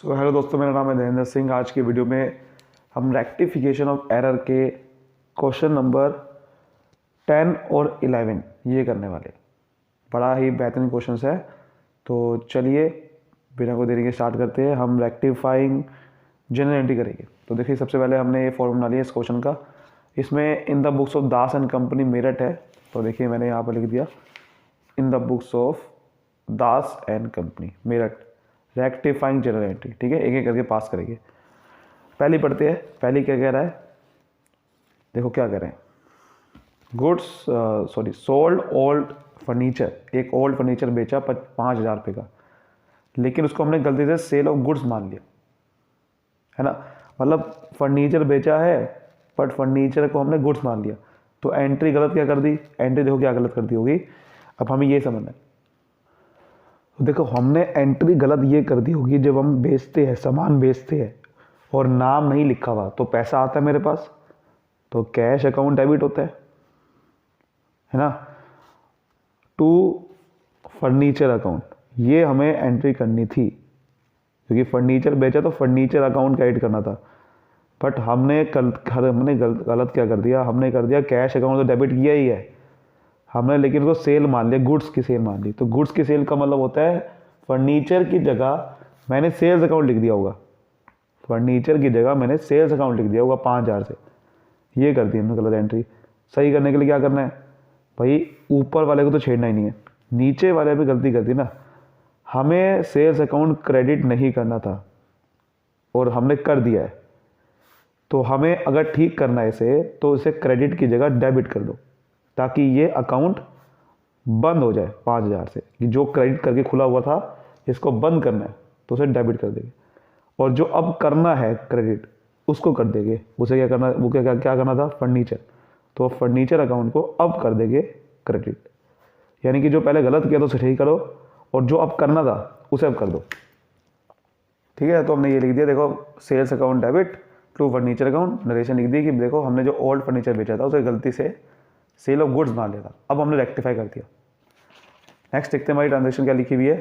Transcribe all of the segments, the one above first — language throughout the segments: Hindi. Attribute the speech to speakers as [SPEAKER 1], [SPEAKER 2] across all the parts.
[SPEAKER 1] हेलो दोस्तों, मेरा नाम है धीरेन्द्र सिंह। आज की वीडियो में हम रेक्टिफिकेशन ऑफ एरर के क्वेश्चन नंबर 10 और 11 ये करने वाले। बड़ा ही बेहतरीन क्वेश्चन है, तो चलिए बिना कोई देरी के स्टार्ट करते हैं। हम रेक्टिफाइंग जनरल एंट्री करेंगे। तो देखिए, सबसे पहले हमने ये फॉर्म बना लिया इस क्वेश्चन का। इसमें in the books of Das and company Meerut है, तो देखिए मैंने यहाँ पर लिख दिया in the books of Das and company Meerut rectifying general entry. ठीक है, एक एक करके पास करेंगे। पहली पढ़ते हैं। पहली क्या कह रहा है, देखो क्या कह रहे हैं। Sold old furniture. एक ओल्ड फर्नीचर बेचा 5,000 रुपये का, लेकिन उसको हमने गलती से सेल ऑफ गुड्स मान लिया, है ना। मतलब फर्नीचर बेचा है बट फर्नीचर को हमने गुड्स मान लिया, तो एंट्री गलत क्या कर दी। एंट्री देखो क्या गलत कर दी होगी। अब हमें ये समझना है। तो देखो, हमने एंट्री गलत ये कर दी होगी, जब हम बेचते हैं, सामान बेचते हैं और नाम नहीं लिखा हुआ, तो पैसा आता है मेरे पास, तो कैश अकाउंट डेबिट होता है ना। टू फर्नीचर अकाउंट, ये हमें एंट्री करनी थी, क्योंकि फर्नीचर बेचा तो फर्नीचर अकाउंट क्रेडिट करना था। बट हमने गलत क्या कर दिया, हमने कर दिया कैश अकाउंट तो डेबिट किया ही है हमने, लेकिन उसको सेल मान लिया, गुड्स की सेल मान ली। तो गुड्स की सेल का मतलब होता है फर्नीचर की जगह मैंने सेल्स अकाउंट लिख दिया होगा। फर्नीचर की जगह मैंने सेल्स अकाउंट लिख दिया होगा 5,000 से। ये कर दी हमने गलत एंट्री। सही करने के लिए क्या करना है भाई, ऊपर वाले को तो छेड़ना ही नहीं है, नीचे वाले पे गलती कर दी ना। हमें सेल्स अकाउंट क्रेडिट नहीं करना था और हमने कर दिया है, तो हमें अगर ठीक करना है इसे, तो इसे क्रेडिट की जगह डेबिट कर दो, ताकि ये अकाउंट बंद हो जाए 5,000 से। कि जो क्रेडिट करके खुला हुआ था, इसको बंद करना है, तो उसे डेबिट कर देंगे। और जो अब करना है क्रेडिट, उसको कर देंगे। उसे क्या करना, वो क्या करना था, फर्नीचर, तो फर्नीचर अकाउंट को अब कर देंगे क्रेडिट। यानी कि जो पहले गलत किया था उसे ठीक करो, और जो अब करना था उसे अब कर दो। ठीक है, तो हमने ये लिख दिया, देखो sales account debit to furniture account. Narration लिख दी कि देखो हमने जो ओल्ड फर्नीचर बेचा था उसे गलती से सेल ऑफ गुड्स मान लिया था, अब हमने रेक्टिफाई कर दिया। नेक्स्ट देखते हैं हमारी ट्रांजेक्शन क्या लिखी हुई है।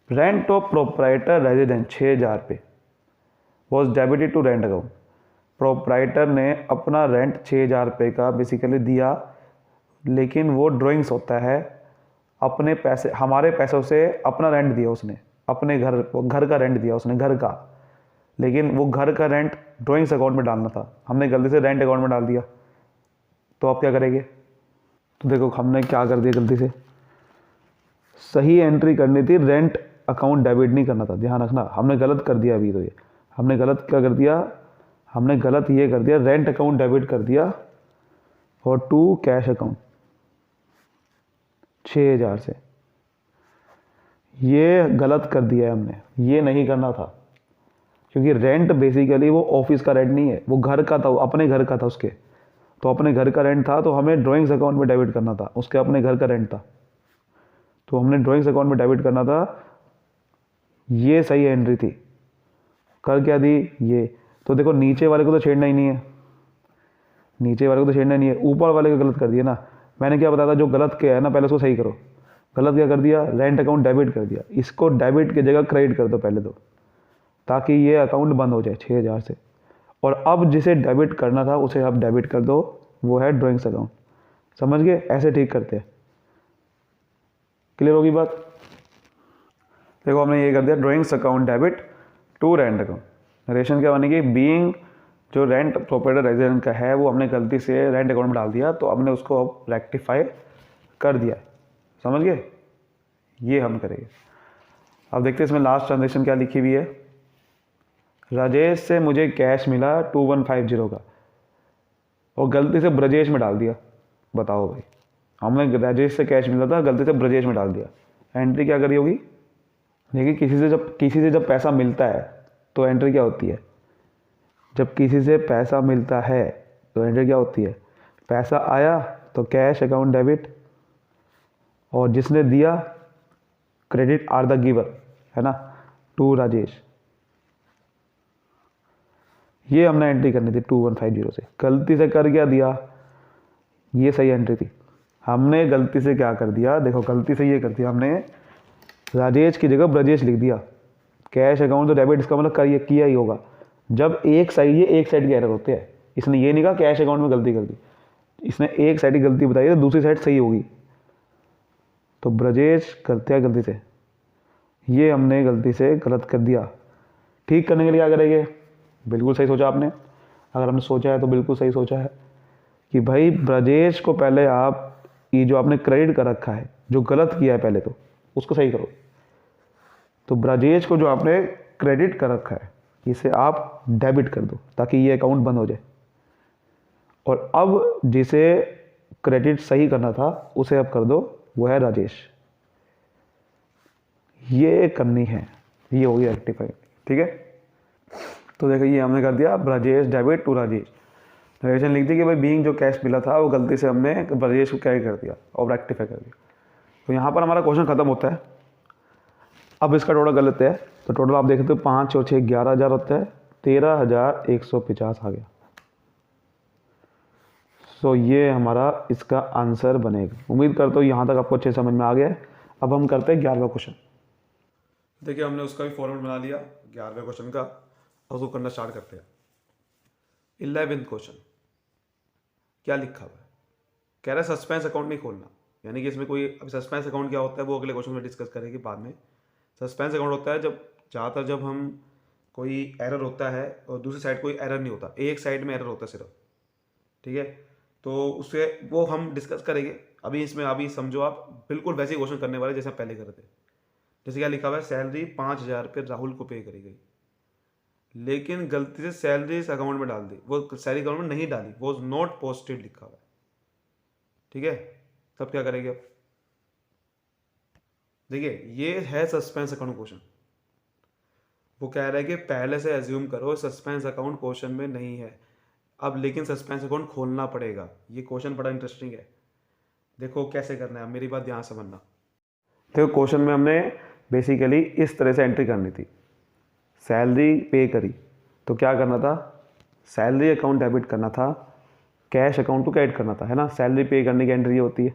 [SPEAKER 1] रेंट ऑफ प्रोप्राइटर रेजिडेंस 6,000 रुपये was debited to rent account. Proprietor ने अपना रेंट 6,000 रुपये का बेसिकली दिया, लेकिन वो ड्राइंग्स होता है, अपने पैसे, हमारे पैसों से अपना रेंट दिया उसने, अपने घर का रेंट दिया उसने, घर का। लेकिन वो घर का रेंट ड्राइंग्स अकाउंट में डालना था, हमने गलती से रेंट अकाउंट में डाल दिया। तो आप क्या करेंगे, तो देखो हमने क्या कर दिया, गलती से सही एंट्री करनी थी, रेंट अकाउंट डेबिट नहीं करना था। ध्यान रखना, हमने गलत कर दिया अभी। तो ये हमने गलत क्या कर दिया, हमने गलत ये कर दिया, रेंट अकाउंट डेबिट कर दिया और टू कैश अकाउंट 6,000 से। ये गलत कर दिया है हमने, ये नहीं करना था, क्योंकि रेंट बेसिकली वो ऑफिस का रेंट नहीं है, वो घर का था, अपने घर का था उसके। तो अपने घर का रेंट था, तो हमें ड्राइंग्स अकाउंट में डेबिट करना था, उसके अपने घर का रेंट था, तो हमने ड्राइंग्स अकाउंट में डेबिट करना था। ये सही एंट्री थी। कर क्या दी ये, तो देखो नीचे वाले को तो छेड़ना ही नहीं है, नीचे वाले को तो छेड़ना नहीं है, ऊपर वाले को गलत कर दिया ना। मैंने क्या बताया था, जो गलत किया है ना पहले उसको सही करो। गलत क्या कर दिया, रेंट अकाउंट डेबिट कर दिया, इसको डेबिट की जगह क्रेडिट कर दो पहले तो, ताकि ये अकाउंट बंद हो जाए 6,000 से। और अब जिसे डेबिट करना था उसे आप डेबिट कर दो, वो है ड्राइंग्स अकाउंट। समझ गए, ऐसे ठीक करते हैं। क्लियर होगी बात। देखो हमने ये कर दिया, drawings account debit to rent account. Narration क्या बनेगी, बीइंग जो रेंट प्रोप्राइटर रेजिडेंट का है वो हमने गलती से रेंट अकाउंट में डाल दिया, तो हमने उसको अब रेक्टिफाई कर दिया। समझ गए, ये हम करेंगे। अब देखते हैं इसमें लास्ट ट्रांजेक्शन क्या लिखी हुई है। राजेश से मुझे कैश मिला 2150 का, और गलती से ब्रजेश में डाल दिया। बताओ भाई, हमने राजेश से कैश मिला था, गलती से ब्रजेश में डाल दिया। एंट्री क्या करी होगी, देखिए किसी से जब पैसा मिलता है तो एंट्री क्या होती है, जब किसी से पैसा मिलता है तो एंट्री क्या होती है, पैसा आया तो कैश अकाउंट डेबिट, और जिसने दिया क्रेडिट आर द गिवर, है ना, टू राजेश। ये हमने एंट्री करनी थी 2150 से, गलती से कर क्या दिया, ये सही एंट्री थी। हमने गलती से क्या कर दिया, देखो गलती से ये कर दिया हमने, राजेश की जगह ब्रजेश लिख दिया, कैश अकाउंट तो डेबिट, इसका मतलब किया ही होगा जब एक साइड, ये एक साइड के एरर होते हैं। इसने ये नहीं कहा कैश अकाउंट में गलती कर दी, इसने एक साइड की गलती बताई तो दूसरी साइड सही होगी। तो ब्रजेश करते हैं गलती से, ये हमने गलती से गलत कर दिया। ठीक करने के लिए क्या करेंगे? बिल्कुल सही सोचा आपने, अगर हमने सोचा है तो बिल्कुल सही सोचा है कि भाई ब्रजेश को पहले आप ये जो आपने क्रेडिट कर रखा है, जो गलत किया है पहले तो उसको सही करो। तो ब्रजेश को जो आपने क्रेडिट कर रखा है इसे आप डेबिट कर दो ताकि ये अकाउंट बंद हो जाए। और अब जिसे क्रेडिट सही करना था उसे अब कर दो, वो है राजेश। ये करनी है, ये हो गया रेक्टिफाई। ठीक है, तो देखो ये हमने कर दिया Brajesh debit to Rajesh. Narration लिख दी कि भाई बीइंग जो कैश मिला था वो गलती से हमने ब्रजेश को कैरी कर दिया और रेक्टिफाई कर दिया। तो यहाँ पर हमारा क्वेश्चन खत्म होता है। अब इसका टोटल गलत है, तो टोटल आप देखते हो 5 और 6 11,000 होता है, 13,150 आ गया। सो ये हमारा इसका आंसर बनेगा। उम्मीद करता हूँ यहाँ तक आपको अच्छे समझ में आ गया है। अब हम करते हैं 11वां क्वेश्चन। देखिए हमने उसका भी फॉर्मेट बना लिया 11वें क्वेश्चन का, और उसको करना स्टार्ट करते हैं। 11th क्वेश्चन क्या लिखा हुआ है? कह रहा है सस्पेंस अकाउंट नहीं खोलना, यानी कि इसमें कोई, अब सस्पेंस अकाउंट क्या होता है वो अगले क्वेश्चन में डिस्कस करेंगे बाद में। सस्पेंस अकाउंट होता है जब ज़्यादातर जब हम कोई एरर होता है और दूसरी साइड कोई एरर नहीं होता, एक साइड में एरर होता है सिर्फ। ठीक है, तो उससे वो हम डिस्कस करेंगे। अभी इसमें अभी समझो आप बिल्कुल वैसे ही क्वेश्चन करने वाले जैसे हम पहले कर रहे थे। जैसे क्या लिखा हुआ है, सैलरी 5,000 रुपये राहुल को पे करी गई, लेकिन गलती से सैलरी इस अकाउंट में डाल दी, वो सैलरी अकाउंट में नहीं डाली, वो नॉट पोस्टेड लिखा हुआ है। ठीक है, तब क्या करेंगे? अब देखिए ये है सस्पेंस अकाउंट क्वेश्चन। वो कह रहा है कि पहले से एज्यूम करो सस्पेंस अकाउंट क्वेश्चन में नहीं है, अब लेकिन सस्पेंस अकाउंट खोलना पड़ेगा। ये क्वेश्चन बड़ा इंटरेस्टिंग है, देखो कैसे करना है, मेरी बात ध्यान से समझना। देखो क्वेश्चन में हमने बेसिकली इस तरह से एंट्री करनी थी, सैलरी पे करी तो क्या करना था, सैलरी अकाउंट डेबिट करना था, कैश अकाउंट को क्रेडिट करना था, है ना। सैलरी पे करने की एंट्री ये होती है,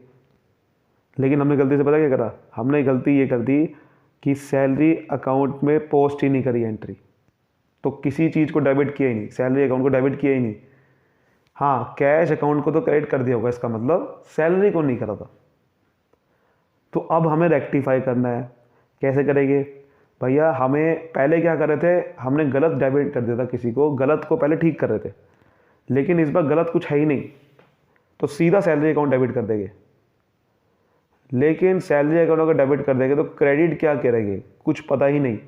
[SPEAKER 1] लेकिन हमने गलती से पता क्या करा, हमने गलती ये कर दी कि सैलरी अकाउंट में पोस्ट ही नहीं करी एंट्री, तो किसी चीज़ को डेबिट किया ही नहीं, सैलरी अकाउंट को डेबिट किया ही नहीं। हाँ, कैश अकाउंट को तो क्रेडिट कर दिया होगा, इसका मतलब सैलरी को नहीं करा था। तो अब हमें रेक्टिफाई करना है, कैसे करेंगे भैया? हमें पहले क्या कर रहे थे, हमने गलत डेबिट कर दिया था किसी को, गलत को पहले ठीक कर रहे थे, लेकिन इस बार गलत कुछ है ही नहीं, तो सीधा सैलरी अकाउंट डेबिट कर देंगे। लेकिन सैलरी अकाउंट अगर डेबिट कर देंगे तो क्रेडिट क्या करेंगे, कुछ पता ही नहीं।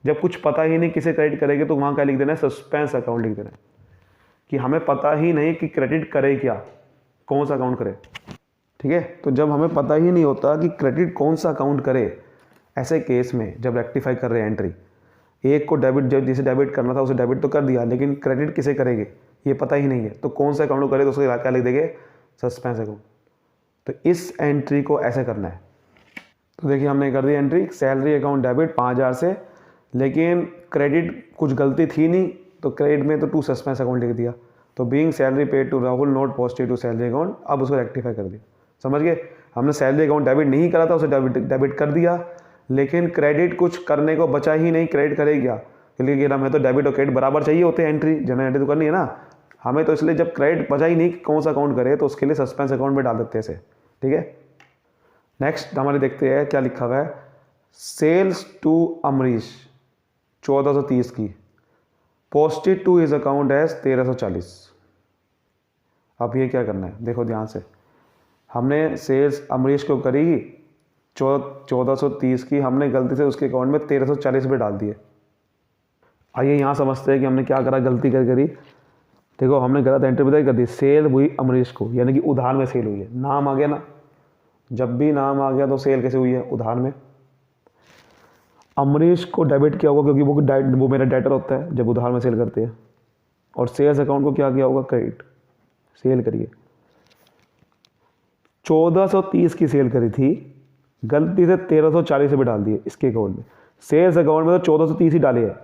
[SPEAKER 1] जब कुछ पता ही नहीं किसे क्रेडिट करेंगे तो वहाँ क्या लिख देना है, सस्पेंस अकाउंट लिख देना है, कि हमें पता ही नहीं कि क्रेडिट करे क्या, कौन सा अकाउंट करे। ठीक है, तो जब हमें पता ही नहीं होता कि क्रेडिट कौन सा अकाउंट करे, ऐसे केस में जब रेक्टिफाई कर रहे हैं एंट्री, एक को डेबिट, जब जिसे डेबिट करना था उसे डेबिट तो कर दिया, लेकिन क्रेडिट किसे करेंगे ये पता ही नहीं है, तो कौन सा अकाउंट को करे तो उसके क्या लिख देंगे, सस्पेंस अकाउंट। तो इस एंट्री को ऐसे करना है। तो देखिए हमने कर दी एंट्री, सैलरी अकाउंट डेबिट 5,000 से, लेकिन क्रेडिट कुछ गलती थी नहीं, तो क्रेडिट में तो टू सस्पेंस अकाउंट लिख दिया। तो being salary paid to Rahul not posted to salary account, अब उसको रेक्टिफाई कर दिया। समझ गए, हमने सैलरी अकाउंट डेबिट नहीं करा था, उसे डेबिट कर दिया, लेकिन क्रेडिट कुछ करने को बचा ही नहीं, क्रेडिट करे क्या, क्योंकि हमें तो डेबिट और क्रेडिट बराबर चाहिए होते हैं, एंट्री जनरल एंट्री तो करनी है ना हमें, तो इसलिए जब क्रेडिट बचा ही नहीं कौन सा अकाउंट करे, तो उसके लिए सस्पेंस अकाउंट में डाल देते हैं इसे। ठीक है, नेक्स्ट हमारे देखते हैं क्या लिखा हुआ है, सेल्स टू अमरीश 1430 की, posted to his account as 1340। अब ये क्या करना है, देखो ध्यान से, हमने सेल्स अमरीश को करी 1430 की, हमने गलती से उसके अकाउंट में 1340 रुपये डाल दिए। आइए यहाँ समझते हैं कि हमने क्या करा, गलती कर करी। देखो हमने गलत एंट्री बताई कर दी, सेल हुई अमरीश को, यानी कि उधार में सेल हुई है, नाम आ गया ना, जब भी नाम आ गया तो सेल कैसे हुई है, उधार में। अमरीश को डेबिट किया होगा क्योंकि वो मेरा डेटर होता है जब उधार में सेल करते हैं, और सेल्स अकाउंट को क्या किया होगा, क्रेडिट, सेल करिए। 1430 की सेल करी थी, गलती से 1340 रुपये डाल दिए इसके अकाउंट में। सेल्स अकाउंट में तो 1430 ही डाले है,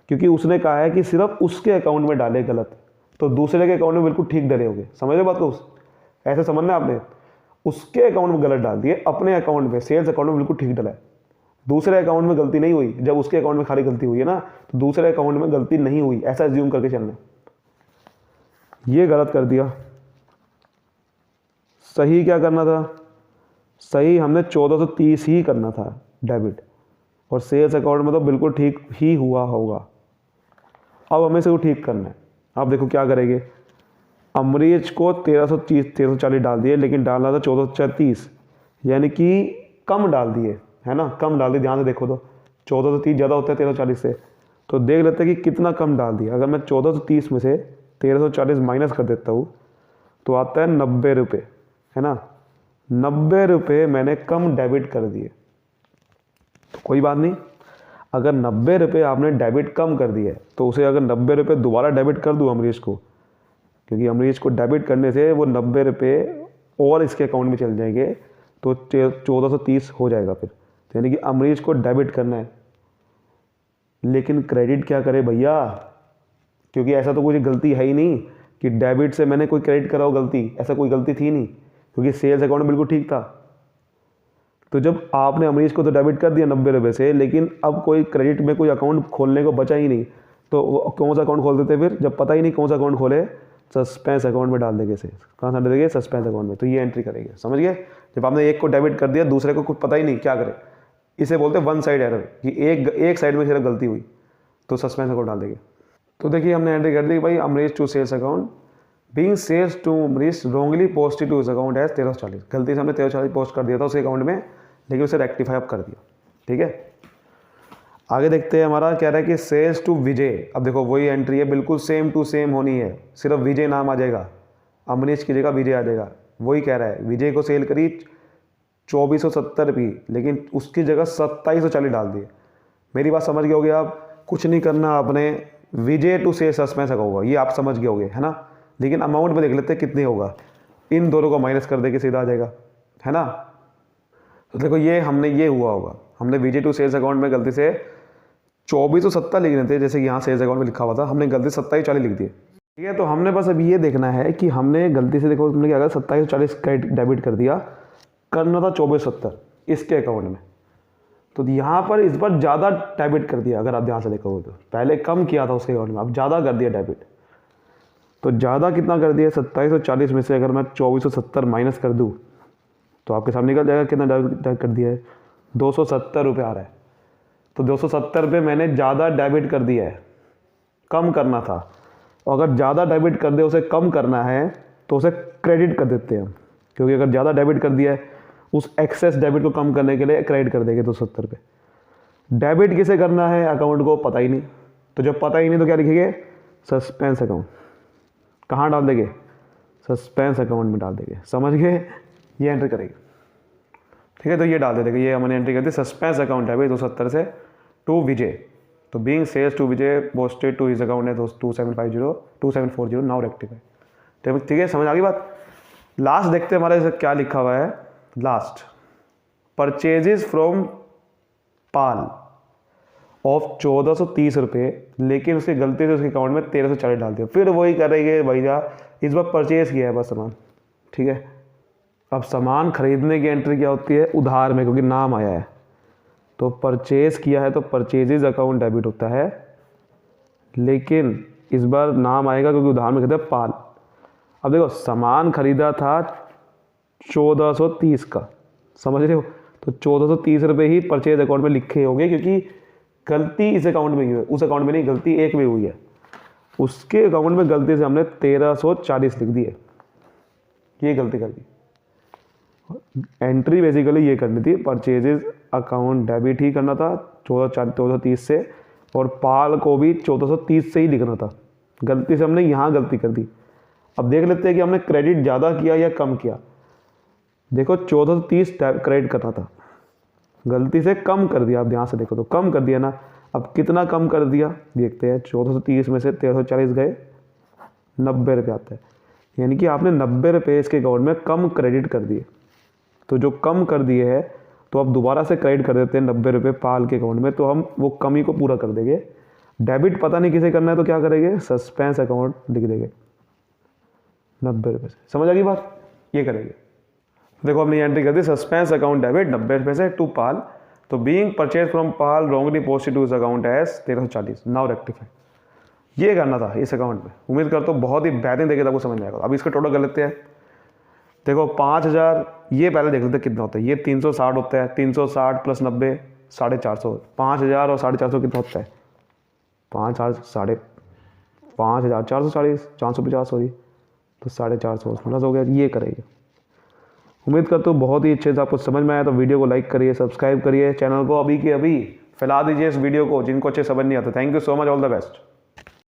[SPEAKER 1] क्योंकि उसने कहा है कि सिर्फ उसके अकाउंट में डाले गलत, तो दूसरे के अकाउंट में बिल्कुल ठीक डले होंगे। समझ रहे बात को, ऐसे समझना आपने, उसके अकाउंट में गलत डाल दिए, अपने अकाउंट में सेल्स अकाउंट में बिल्कुल ठीक डला है। दूसरे अकाउंट में गलती नहीं हुई, जब उसके अकाउंट में खाली गलती हुई है ना, तो दूसरे अकाउंट में गलती नहीं हुई, ऐसा एज्यूम करके चलना। ये गलत कर दिया। सही क्या करना था? सही हमने 1430 ही करना था डेबिट, और सेल्स अकाउंट में तो बिल्कुल ठीक ही हुआ होगा। अब हमें इसे ठीक करना है। आप देखो क्या करेंगे, अमरीश को 1340 डाल दिए, लेकिन डालना था 1430, यानी कि कम डाल दिए, है ना, कम डाल दिए। ध्यान से देखो तो 1430 ज़्यादा होता है 1340 से, तो देख लेते हैं कि कितना कम डाल दिया। अगर मैं 1430 में से 1340 माइनस कर देता हूँ तो आता है 90 रुपये, है ना। 90 रुपये मैंने कम डेबिट कर दिए। तो कोई बात नहीं, अगर 90 रुपये आपने डेबिट कम कर दिए तो उसे अगर 90 रुपये दोबारा डेबिट कर दूँ अमरीश को, क्योंकि अमरीश को डेबिट करने से वो 90 रुपये और इसके अकाउंट में चल जाएंगे, तो 1430 हो जाएगा फिर। तो यानी कि अमरीश को डेबिट करना है, लेकिन क्रेडिट क्या करे भैया, क्योंकि ऐसा तो कोई गलती है ही नहीं कि डेबिट से मैंने कोई क्रेडिट करा हो गलती, ऐसा कोई गलती थी नहीं, क्योंकि सेल्स अकाउंट बिल्कुल ठीक था। तो जब आपने अमरीश को तो डेबिट कर दिया 90 रुपये से, लेकिन अब कोई क्रेडिट में कोई अकाउंट खोलने को बचा ही नहीं, तो कौन सा अकाउंट खोल देते फिर? जब पता ही नहीं कौन सा अकाउंट खोले, सस्पेंस अकाउंट में डाल देंगे। से कहाँ से डाल देंगे? सस्पेंस अकाउंट में। तो ये एंट्री करेंगे, समझ गए। जब आपने एक को डेबिट कर दिया, दूसरे को कुछ पता ही नहीं क्या करे, इसे बोलते हैं वन साइड एरर, कि एक साइड में सिर्फ गलती हुई, तो सस्पेंस अकाउंट डाल देंगे। तो देखिए हमने एंट्री कर दी कि भाई Amrish to sales account being sales to Amrish wrongly posted to his account as 1340। गलती से हमने 1340 पोस्ट कर दिया था उसके अकाउंट में, लेकिन उसे रेक्टिफाई अप कर दिया। ठीक है, आगे देखते हैं। हमारा कह रहा है कि सेल्स टू विजय। अब देखो वही एंट्री है, बिल्कुल सेम टू सेम होनी है, सिर्फ विजय नाम आ जाएगा, अमरीश की जगह विजय आ जाएगा। वही कह रहा है, विजय को सेल करी 2470 की, लेकिन उसकी जगह 2740 डाल दिए। मेरी बात समझ गए होगे आप? कुछ नहीं करना आपने, विजय टू सेल्स सस्पेंस होगा, ये आप समझ गए होगे, है ना। लेकिन अमाउंट में देख लेते हैं कितने होगा, इन दोनों को माइनस कर देके सीधा आ जाएगा, है ना। तो देखो ये हमने ये हुआ होगा, हमने विजय टू सेल्स अकाउंट में गलती से 2470 लिखने थे, जैसे कि यहाँ सेल्स अकाउंट में लिखा हुआ था, हमने गलती 2740 लिख दिए। ठीक है, तो हमने बस अभी ये देखना है कि हमने गलती से, देखो हमने क्या करा, 2740 क्रेडिट डेबिट कर दिया, करना था 2470 इसके अकाउंट में, तो यहाँ पर इस बार ज़्यादा डेबिट कर दिया। अगर आप ध्यान से देखोगे तो पहले कम किया था उसके अकाउंट में, अब ज़्यादा कर दिया डेबिट। तो ज़्यादा कितना कर दिया? 2740 में से अगर मैं 2470 माइनस कर दूँ तो आपके सामने निकल जाएगा कितना डेबिट कर दिया है, 270 रुपये आ रहा है। तो 270 रुपये मैंने ज़्यादा डेबिट कर दिया है, कम करना था। और अगर ज़्यादा डेबिट कर दे, उसे कम करना है, तो उसे क्रेडिट कर देते हैं, क्योंकि अगर ज़्यादा डेबिट कर दिया है, उस एक्सेस डेबिट को कम करने के लिए क्रेडिट कर देंगे 270 रुपये। डेबिट किसे करना है? अकाउंट को पता ही नहीं, तो जब पता ही नहीं तो क्या लिखेंगे? Suspense account. कहाँ डाल देंगे? सस्पेंस अकाउंट में डाल देंगे, समझ गए। ये एंट्री करेंगे, ठीक है। तो ये डाल देते, ये हमने एंट्री कर दी, सस्पेंस अकाउंट है भाई 270 से टू विजय। तो being sales to Vijay posted to his account है 2740 नाउ रेक्टिफाई। ठीक है, समझ आ गई बात। लास्ट देखते हैं हमारे क्या लिखा हुआ है। Last, purchases from Pal of 1430 रुपये, लेकिन उसकी गलती से उसके अकाउंट में 1340 डाल दिया। फिर वही करेंगे भैया, इस बार परचेज किया है बस सामान, ठीक है। अब सामान खरीदने की एंट्री क्या होती है? उधार में, क्योंकि नाम आया है, तो परचेज किया है तो परचेजेज अकाउंट डेबिट होता है, लेकिन इस बार नाम आएगा क्योंकि उधार में खरीदा पाल। अब देखो सामान खरीदा था 1430 का, समझ रहे हो, तो 1430 रुपये ही परचेज अकाउंट में लिखे होंगे, क्योंकि गलती इस अकाउंट में ही हुई है, उस अकाउंट में नहीं, गलती एक में हुई है। उसके अकाउंट में गलती से हमने 1340 लिख दी है, ये गलती कर दी। एंट्री बेसिकली ये करनी थी, परचेजेस अकाउंट डेबिट ही करना था 1430 से, और पाल को भी 1430 से ही लिखना था। गलती से हमने यहाँ गलती कर दी। अब देख लेते हैं कि हमने क्रेडिट ज़्यादा किया या कम किया। देखो 1430 क्रेडिट करना था, गलती से कम कर दिया। आप ध्यान से देखो तो कम कर दिया ना। अब कितना कम कर दिया देखते हैं, 1430 में से 1340 गए, 90 रुपये आता है, यानी कि आपने 90 रुपये इसके अकाउंट में कम क्रेडिट कर दिए। तो जो कम कर दिए है तो अब दोबारा से क्रेडिट कर देते हैं 90 रुपये पाल के अकाउंट में, तो हम वो कमी को पूरा कर देंगे। डेबिट पता नहीं किसे करना है, तो क्या करेंगे? सस्पेंस अकाउंट लिख देंगे 90 रुपये से। समझ आ गई बात? ये करेंगे। देखो हमने एंट्री कर दी, सस्पेंस अकाउंट डेबिट 90 रुपये से टू पाल तो being purchase from Pal wrongly posted to इस अकाउंट एज 1340, नाउ रेक्टिफाई। ये करना था इस अकाउंट में। उम्मीद करता हूँ बहुत ही बेहतरीन तरीके से आपको समझ में आएगा। अभी इसका टोटल कर लेते हैं। देखो 5000, ये पहले देख लेते हैं कितना होता है। ये 360 होता है, 360 प्लस 90 450, 5000 और 450 कितना होता है? 5440, 450 सॉरी, तो 450 प्लस हो गया, ये करेंगे। उम्मीद करता हूँ बहुत ही अच्छे से आपको समझ में आया। तो वीडियो को लाइक करिए, सब्सक्राइब करिए, चैनल को अभी के अभी फैला दीजिए इस वीडियो को जिनको अच्छे समझ नहीं आता। Thank you so much, all the best.